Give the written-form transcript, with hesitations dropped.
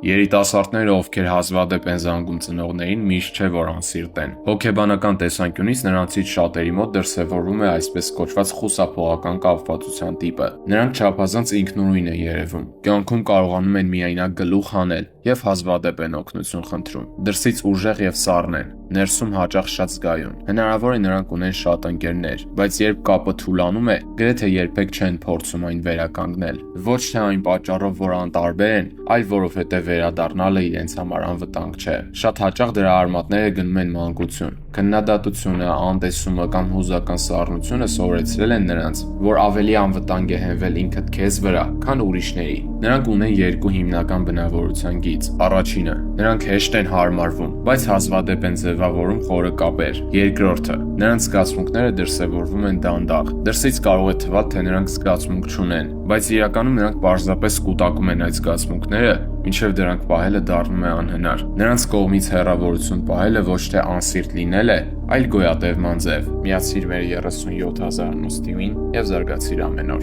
Երիտասարդները, ովքեր հազվադեպ են զանգում ծնողներին, միշտ չէ, որ անսիրտ են։ Հոգեբանական տեսանկյունից նրանցից շատերի մոտ դրսևորվում է այսպես կոչված խուսափողական կապվածության տիպը։ Նրանք չափազանց ինքնուրույն են երևում, կյանքում կարողանում են միայնակ գլուխ հանել եւ հազվադեպ են օգնություն խնդրում։ Դրսից ուժեղ եւ սառն են, ներսում հաճախ շատ զգայուն։ Հնարավոր է նրանք ունեն շատ ընկերներ, բայց երբ կապը թուլանում է, գրեթե երբեք չեն փորձում այն վերականգնել։ Ոչ թե այն պատճառով, որ անտարբեր են, այլ որովհետև վերադառնալը իրենց համար անվտանգ չէ։ Շատ հաճախ դրա արմատները գնում են մանկություն։ Քննադատությունը, անտեսումը կամ հուզական սառնությունը սովորեցրել են նրանց, որ ավելի անվտանգ է հենվել ինքդ քեզ վրա, քան ուրիշների։ Նրանք ունեն երկու հիմնական բնավորության գիծ։ Առաջինը՝ նրանք հեշտ են հարմարվում, բայց հազվադեպ են ձևավորում խորը կապեր։ Երկրորդը՝ նրանց զգացմունքները դրսևորվում են դանդաղ։ Դրսից կարող է թվալ, թե նրանք զգացմունք չունեն, բայց իրականում նրանք պարզապես կուտակում են այդ զգացմունքները, մինչև դրանք պահելը դառնում է անհնար։ Նրանց կողմից հեռավորություն պահելը ոչ թե անսիրտ լինել է, այլ գոյատևման ձև։ Միացիր մեր 37000 նուստիմին եւ զարգացիր ամեն օր։